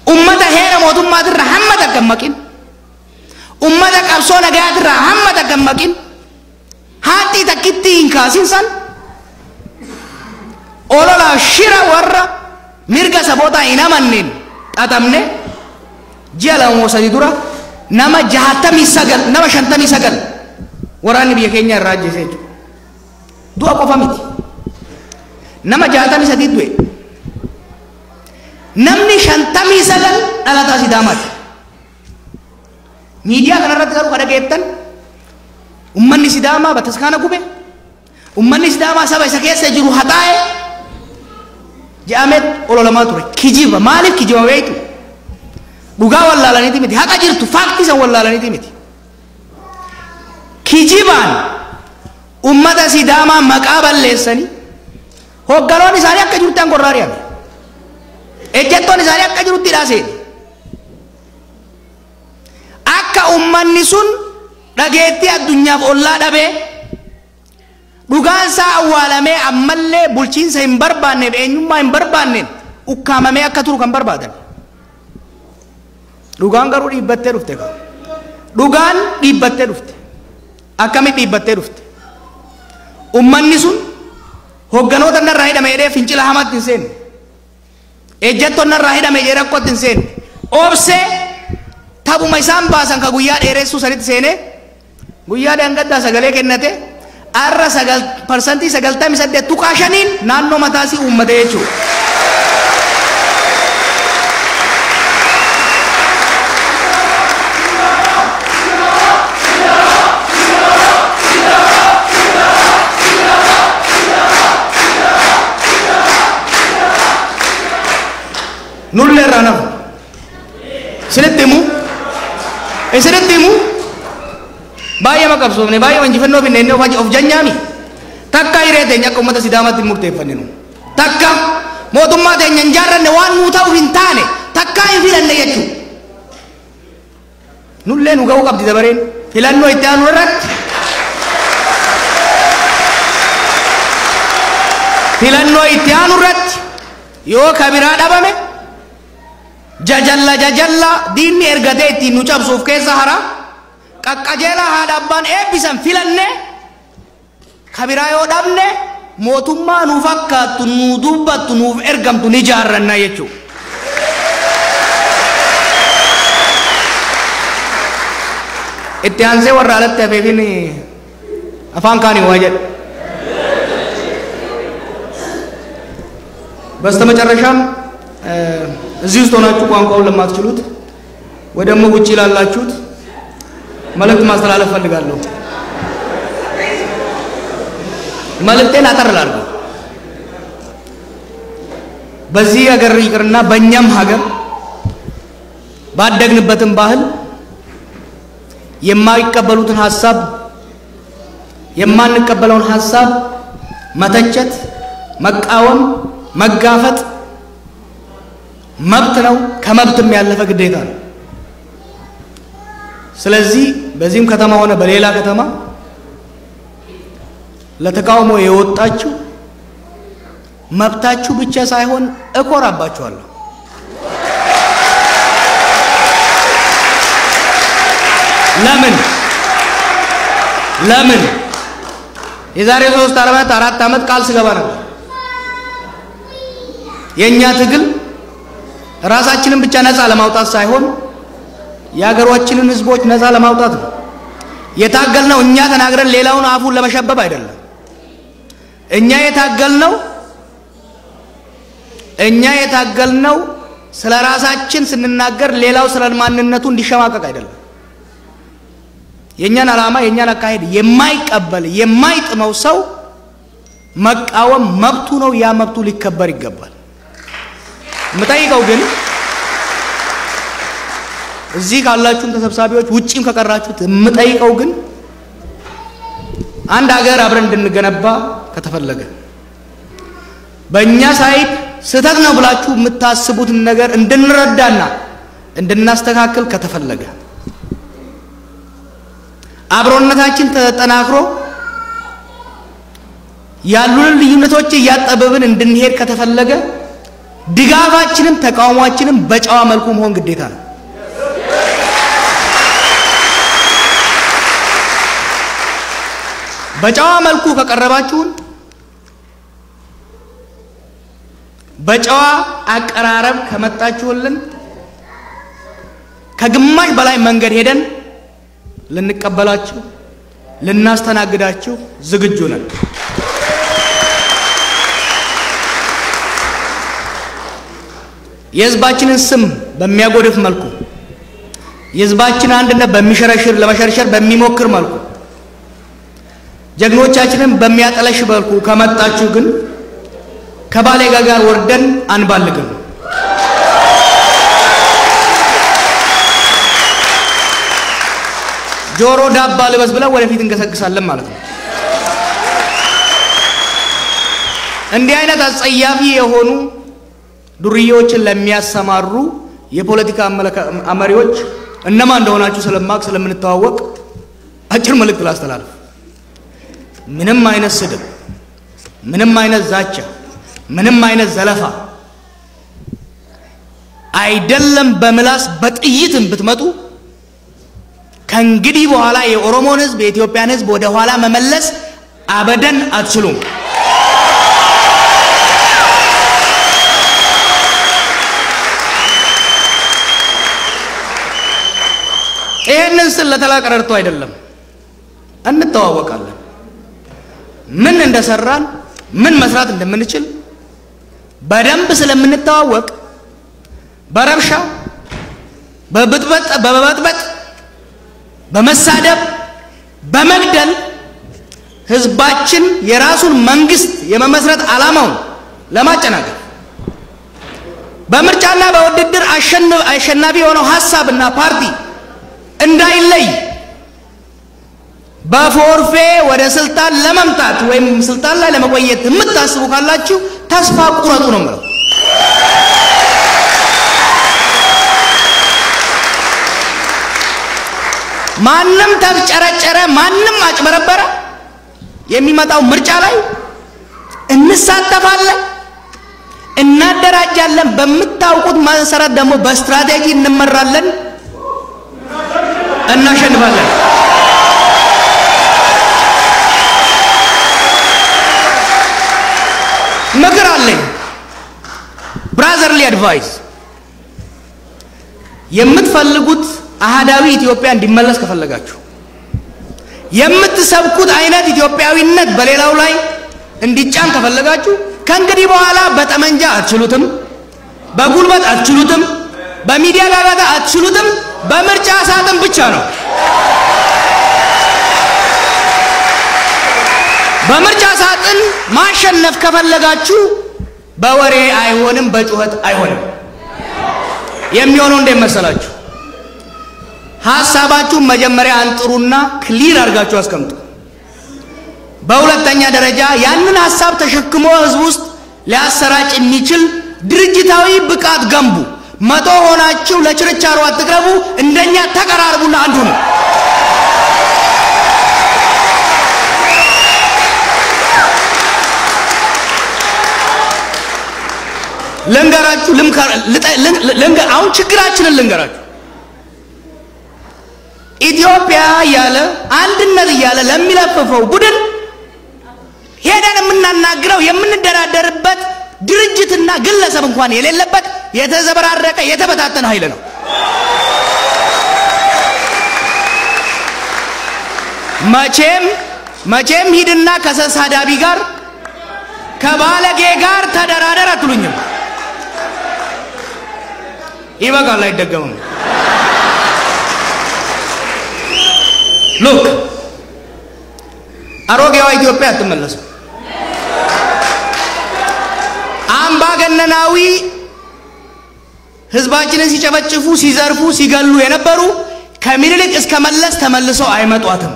ummata heera mootummaatirra hamma takkammaqin ummata qabsoo nagayaatirra hamma takkammaqin haantii takkitti hin kaasin san ololaa shira warra mirga sabootaa hin amanneen xaxamne ji'a lama sadii dura nama 59 waraanni biyya keenya irraa ajjeese jechuudha. Du'a qofa miti. Nama 63 du'e. Namni 59 dhalataa Sidaamaati. Miidiyaa kanarratti garuu kan dhageettan ummanni Sidaamaa bataskaana gube ummanni Sidaamaa saba isa keessa jiru haxaa'e jedhamee ololamaa ture. Kijiba maaliif kijiba beektu? Dhugaa wallaalaniiti miti haqa jirtu faaktii san wallaalaniiti miti. Kijibaan ummata Sidaamaa maqaa balleessanii hogganoon isaanii akka jirutti angorraa ari'ame ejjettoon isaanii akka jirutti hidhaaseeni akka ummanni sun dhageettii addunyaaf ollaa dhabee dhugaan isaa awwaalamee ammallee bulchiinsa hin barbaanneef eenyummaa hin barbaanneen ukkaamamee akka turu kan barbaadan. Dhugaan garuu dhiibbattee dhufte qaba. Dhugaan dhiibbattee dhufte. Akkamitti dhiibbattee dhufte? Ummanni sun hogganoota narraa hidhame jedhee fincila hamaatti hin seenne. Ejjettoon narraa hidhame jedhee rakkootti hin seenne. Obsee taphuma isaan baasan ka guyyaa dheeressuu sanitti seenee guyyaa dangaddaa sagalee kennate arra 98% tuqaa shaniin naannoo mataasii uummate jechuudha. Nulle ranam sinettimu baay'ee maqabsoofne baay'ee wanjifannoo finne of janyaami takka hiree teenya akka ummata Sidaamaatti murteeffanne nu takka mootummaa teenya hin jaarranne waan nuu ta'uuf hin taane takka hin filanne jechuudha. Nullee nu ga'uu qabdi dabareen filannoo itti aanu irratti yoo kabiraa dhabame jajalla diinni ergatee ittiin nu cabsuuf keessa hara qaqqajeelaa haadha abbaan eebbisan filanne kabiraa yoo dhabne mootummaa nuuf fakkaattu nu dubbattu nuuf ergamtu ni jaarranna jechuudha. Itti aansee warra alatti hafeefin afaan kaanii waa jedha. በስተመጨረሻም እዚህ ውስጥ ሆናችሁ ቋንቋውን ለማትችሉት ወይ ደግሞ ውጪ ላላችሁት መልእክት ማስተላለፍ ፈልጋለሁ። መልእክቴን አጠር ላድርገው። በዚህ ሀገር ይቅርና በእኛም ሀገር ባደግንበትም ባህል የማይቀበሉትን ሐሳብ የማንቀበለውን ሐሳብ መተቸት፣ መቃወም፣ መጋፈጥ መብት ነው። ከመብትም ያለፈ ግዴታ ነው። ስለዚህ በዚህም ከተማ ሆነ በሌላ ከተማ ለተቃውሞ የወጣችሁ መብታችሁ ብቻ ሳይሆን እኮራባችኋለሁ። ለምን የዛሬ 4 ዓመት ቃል ስገባ ነበር የኛ ትግል ራሳችንን ብቻ ነፃ ለማውጣት ሳይሆን የሀገሮችንን ህዝቦች ነፃ ለማውጣት ነው። የታገልነው እኛ ተናግረን ሌላውን አፉን ለመሸበብ አይደለም። እኛ የታገልነው ስለ ራሳችን ስንናገር ሌላው ስለ ማንነቱ እንዲሸማቀቅ አይደለም። የኛን ዓላማ የኛን አካሄድ የማይቀበል የማይጥመው ሰው መቃወም መብቱ ነው። ያ መብቱ ሊከበር ይገባል። መጣይቀው ግን እዚህ ካላችሁም ተሰብሳቢዎች ውጪም ከቀራችሁት መጣይቀው ግን አንድ ሀገር አብረን እንድንገነባ ከተፈለገ በእኛ ሳይድ ስህተት ነው ብላችሁ የምታስቡትን ነገር እንድንረዳና እንድናስተካክል ከተፈለገ አብሮነታችን ተጠናክሮ ያሉንን ልዩነቶች እያጠበብን እንድንሄድ ከተፈለገ ድጋፋችንም ተቃውሟችንም በጨዋ መልኩ መሆን ግዴታ ነው። በጨዋ መልኩ ከቀረባችሁን በጨዋ አቀራረብ ከመጣችሁልን ከግማሽ በላይ መንገድ ሄደን ልንቀበላችሁ ልናስተናግዳችሁ ዝግጁ ነን። የህዝባችንን ስም በሚያጎድፍ መልኩ የህዝባችን አንድነት በሚሸረሽር ለመሸርሸር በሚሞክር መልኩ ጀግኖቻችንን በሚያጠለሽ መልኩ ከመጣችሁ ግን ከባሌ ጋር ወርደን አንባልግም። ጆሮ ዳባ ልበስ ብለን ወደፊት እንገሰግሳለን ማለት ነው። እንዲህ አይነት አጸያፊ የሆኑ ዱርዬዎችን ለሚያሰማሩ የፖለቲካ አመሪዎች እነማን እንደሆናችሁ ስለምንተዋወቅ አጭር መልእክት ላስተላልፍ። ምንም አይነት ስድብ፣ ምንም አይነት ዛቻ፣ ምንም አይነት ዘለፋ አይደለም በምላስ በጥይትም ብትመጡ ከእንግዲህ በኋላ የኦሮሞን ህዝብ የኢትዮጵያን ህዝብ ወደ ኋላ መመለስ አበደን አትችሉም። ይሄንን ስለተላቀረርቶ አይደለም፣ እንተዋወቃለን። ምን እንደሰራን ምን መስራት እንደምንችል በደንብ ስለምንተዋወቅ በረብሻ በመበጥበጥ በመሳደብ በመግደል ህዝባችን የራሱን መንግስት የመመስረት ዓላማውን ለማጨናገፍ በምርጫና በውድድር አሸናፊ የሆነው ሐሳብና ፓርቲ እንዳይለይ በፎርፌ ወደ ስልጣን ለመምጣት ወይም ስልጣን ላይ ለመቆየት የምታስቡ ካላችሁ ተስፋ ቁረጡ ነው ማለት። ማንም ተጨረጨረ ማንም አጭበረበረ የሚመጣው ምርጫ ላይ እንሳተፋለን፣ እናደራጃለን። በምታውቁት መሰረት ደግሞ በስትራቴጂ እንመራለን፣ እናሸንፋለን። ምክር አለኝ፣ ብራዘርሊ አድቫይስ። የምትፈልጉት አሃዳዊ ኢትዮጵያ እንዲመለስ ከፈለጋችሁ የምትሰብኩት አይነት ኢትዮጵያዊነት በሌላው ላይ እንዲጫን ከፈለጋችሁ ከእንግዲህ በኋላ በጠመንጃ አትችሉትም፣ በጉልበት አትችሉትም፣ በሚዲያ ጋጋታ አትችሉትም። በምርጫ ሳጥን ብቻ ነው። በምርጫ ሳጥን ጠላትን ማሸነፍ ከፈለጋችሁ በወሬ አይሆንም፣ በጩኸት አይሆንም። የሚሆነው እንዴት መሰላችሁ? ሐሳባችሁን መጀመሪያ አንጥሩና ክሊር አድርጋችሁ አስቀምጡ። በሁለተኛ ደረጃ ያንን ሐሳብ ተሸክሞ ህዝብ ውስጥ ሊያሰራጭ የሚችል ድርጅታዊ ብቃት ገንቡ። 100 ሆናችሁ ለችርቻሮ አትቅረቡ። እንደኛ ተቀራርቡና አንዱ ነው። ልንገራችሁ አሁን ችግራችንን ልንገራችሁ። ኢትዮጵያ ያለ አንድነት ያለ ለሚለፈፈው ቡድን ሄደን የምናናግረው የምንደራደርበት ድርጅትና ግለሰብ እንኳን የሌለበት የተዘበራረቀ የተበታተነ ኃይል ነው። መቼም ሂድና ከሰሳዳቢ ጋር ከባለጌ ጋር ተደራደር አትሉኝም። ይበቃል፣ አይደገምም። ሉክ አሮጌዋ ኢትዮጵያ አትመለስም። አምባገነናዊ ህዝባችንን ሲጨፈጭፉ፣ ሲዘርፉ፣ ሲገሉ የነበሩ ከምኒልክ እስከ መለስ ተመልሰው አይመጧትም።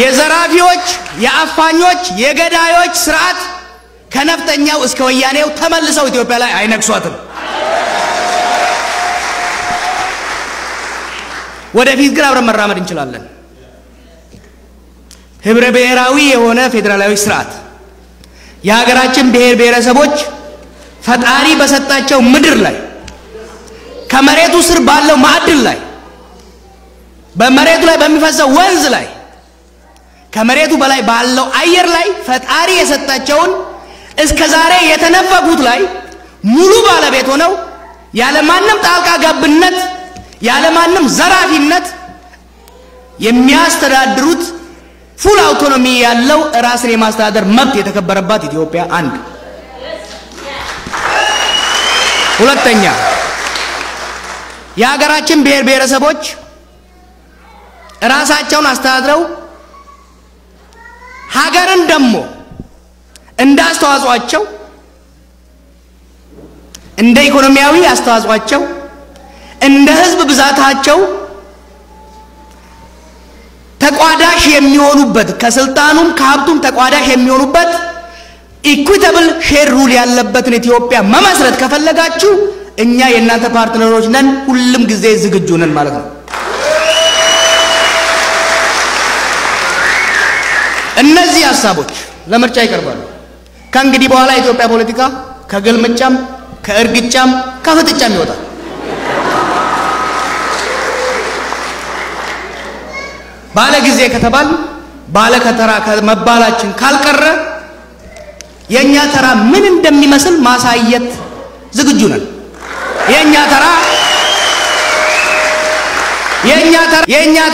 የዘራፊዎች፣ የአፋኞች፣ የገዳዮች ስርዓት ከነፍጠኛው እስከ ወያኔው ተመልሰው ኢትዮጵያ ላይ አይነክሷትም። ወደፊት ግን አብረን መራመድ እንችላለን። ህብረ ብሔራዊ የሆነ ፌዴራላዊ ስርዓት የሀገራችን ብሔር ብሔረሰቦች ፈጣሪ በሰጣቸው ምድር ላይ ከመሬቱ ስር ባለው ማዕድን ላይ በመሬቱ ላይ በሚፈሰው ወንዝ ላይ ከመሬቱ በላይ ባለው አየር ላይ ፈጣሪ የሰጣቸውን እስከዛሬ የተነፈጉት ላይ ሙሉ ባለቤት ሆነው ያለ ማንም ጣልቃ ገብነት ያለ ማንም ዘራፊነት የሚያስተዳድሩት ፉል አውቶኖሚ ያለው ራስን የማስተዳደር መብት የተከበረባት ኢትዮጵያ አንድ። ሁለተኛ የሀገራችን ብሔር ብሔረሰቦች ራሳቸውን አስተዳድረው ሀገርን ደግሞ እንዳስተዋጽኦአቸው እንደ ኢኮኖሚያዊ አስተዋጽኦአቸው እንደ ህዝብ ብዛታቸው ተቋዳሽ የሚሆኑበት ከስልጣኑም ከሀብቱም ተቋዳሽ የሚሆኑበት ኢኩዊታብል ሼር ሩል ያለበትን ኢትዮጵያ መመስረት ከፈለጋችሁ እኛ የእናንተ ፓርትነሮች ነን፣ ሁሉም ጊዜ ዝግጁ ነን ማለት ነው። እነዚህ ሐሳቦች ለምርጫ ይቀርባሉ። ከእንግዲህ በኋላ የኢትዮጵያ ፖለቲካ ከግልምጫም ከእርግጫም ከፍጥጫም ይወጣል። ባለ ጊዜ ከተባል ባለ ከተራ ከመባላችን ካልቀረ የኛ ተራ ምን እንደሚመስል ማሳየት ዝግጁ ነን። የኛ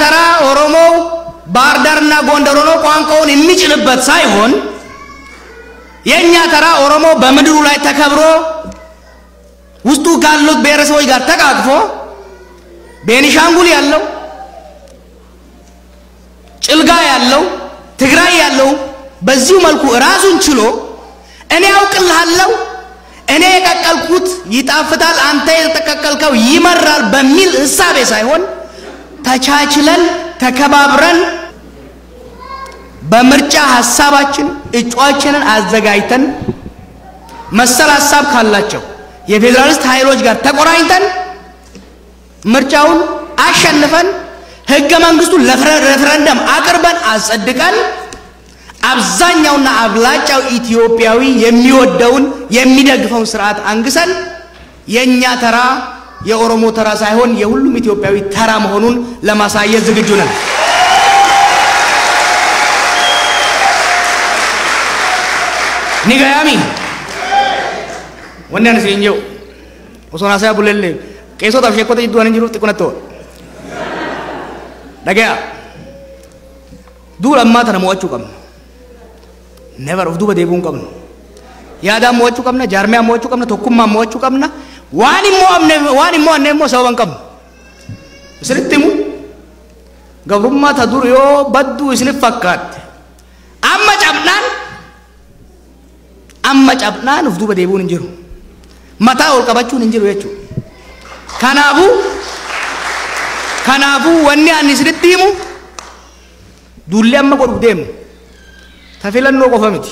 ተራ ኦሮሞ ባህር ዳርና ጎንደር ሆኖ ቋንቋውን የሚችልበት ሳይሆን የኛ ተራ ኦሮሞ በምድሩ ላይ ተከብሮ ውስጡ ካሉት ብሔረሰቦች ጋር ተቃቅፎ ቤኒሻንጉል ያለው ጭልጋ ያለው ትግራይ ያለው በዚሁ መልኩ ራሱን ችሎ እኔ አውቅልሃለሁ እኔ የቀቀልኩት ይጣፍጣል አንተ የተቀቀልከው ይመራል በሚል ህሳቤ ሳይሆን ተቻችለን ተከባብረን በምርጫ ሐሳባችን እጩአችንን አዘጋጅተን መሰል ሐሳብ ካላቸው የፌደራሊስት ኃይሎች ጋር ተቆራኝተን ምርጫውን አሸንፈን ህገ መንግስቱን ለሬፈረንደም አቅርበን አጸድቀን አብዛኛውና አብላጫው ኢትዮጵያዊ የሚወደውን የሚደግፈውን ስርዓት አንግሰን የኛ ተራ የኦሮሞ ተራ ሳይሆን የሁሉም ኢትዮጵያዊ ተራ መሆኑን ለማሳየት ዝግጁ ነን። ኒጋያሚ ወንዳን ሲንጆ ወሶና ሳያ ቡለለ ቄሶ ታፍሸኮተ ይዱአን እንጅሩ ጥቁነቶ ደጋ ዱለማ ተነሞቹ ቀም never of duba deebun qabna yaada mo'achuu qabna jaarmiyaa mo'achuu qabna tokkummaa mo'achuu qabna waan immoo anne immoo sababan qabna isinitti himu gabrummaa ta dur yoo badduu isinif fakkaate amma cabnaan uf duuba deebi'uun hin jiru mataa ol qabachuun hin jiru jechuudha. Kanaafuu wanni ani isinitti himu duullee amma godhuuf deemnu ta filannoo qofa miti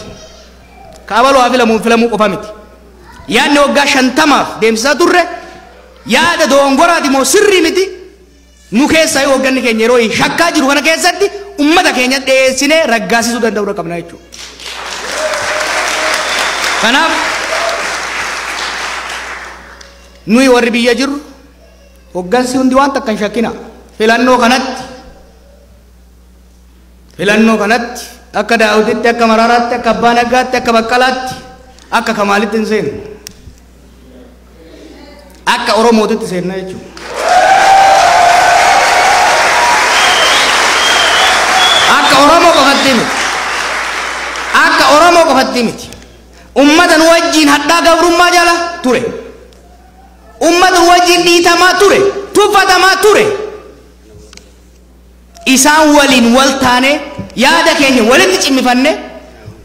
kaabaloo haa filamuu qofa miti yaadni waggaa 50 deemsisaa turre yaada doongoraati moo sirrii miti nu keessaa yoo hoogganni keenya yeroo shakkaa jiru kana keessatti ummata keenya dhiyeessinee raggaasisuu danda'uu qabna jechuudha. Kanaaf nuyi warri biyya jirru hoggansi hundi waan takkan shakkina filannoo kanatti akka daawwititti akka maraaraatti akka abbaa naggaatti akka baqqalaatti akka kamaalitti hin seenu akka oromootitti seenna jechuudha. Akka oromoo qofatti miti ummata nu wajjiin hadhaa gabrummaa jala ture ummata nu wajjiin dhiitamaa ture tuffatamaa ture isaan waliin wal taane yaada keenya walitti cimmifanne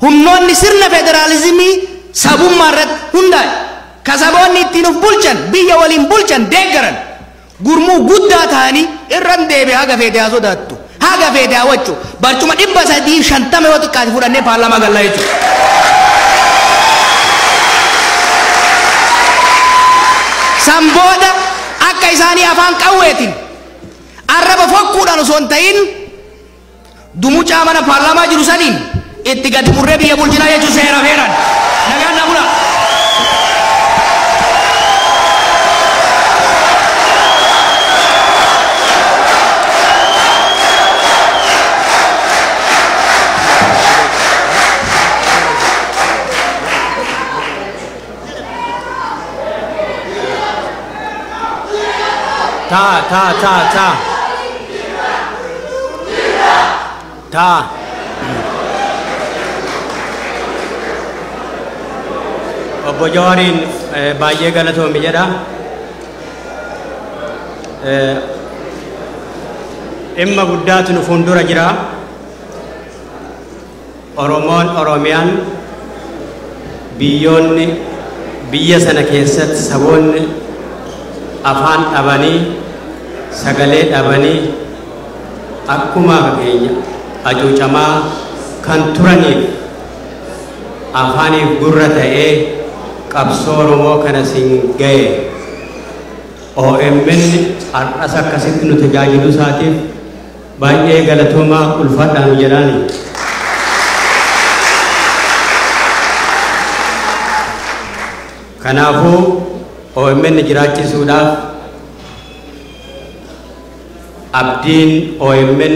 humnoonni sirna federaalizimii sabummaa irratti hundaa'e ka saboonni ittiin of bulchan biyya waliin bulchan deeggaran gurmuu guddaa ta'anii irran deebi'ee haga feete haa sodaattu haga feete haa waccu barcuma 350 yoo xiqqaate fudhannee paarlaamaa gallaa jechuudha. Sambooda akka isaanii afaan qawweetiin arraba fokkuudhaan osoo hin ta'in dumucaa mana paarlaamaa jiru saniin itti gadi murree biyya bulchinaa jechuun seera feeran nagaan na bula. Ta. Obbo Jawaariin baay'ee galatoomi jedha. Dhimma guddaatu nu fuuldura jira. Oromoon Oromiyaan biyyoonni biyya sana keessatti saboonni afaan dhabanii sagalee dhabanii akkuma keenya acuucamaa kan turaniif afaaniif gurra ta'ee qabsoo Oromoo kana siin ga'e OMN har'as akkasitti nu tajaajiluu isaatiif baay'ee galatoomaa ulfaadhaan jedhaani. Kanaafuu OMN jiraachisuudhaaf abdiin OMN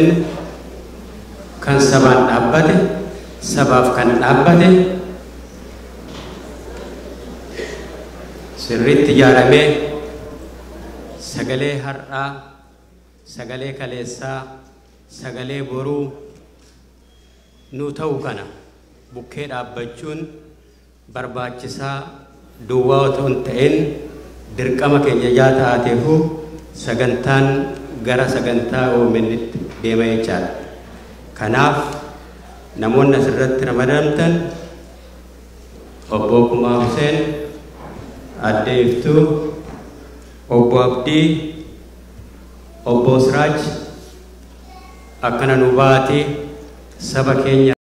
kan sabaan dhaabbate sabaaf kan dhaabbate sirriitti ijaaramee sagalee har'aa sagalee kaleessaa sagalee boruu nu ta'u kana bukkee dhaabbachuun barbaachisaa duwwaa otoo hin ta'in dirqama keenya jaa taateefu sagantaan gara sagantaa OMN'tti deema jechaadha. Kanaaf namoonni asirratti ramadamtan obbo Kumaa Huseen, Adde Iftuu, obbo Abdii, obbo Siraaj akkana nu baatee saba keenya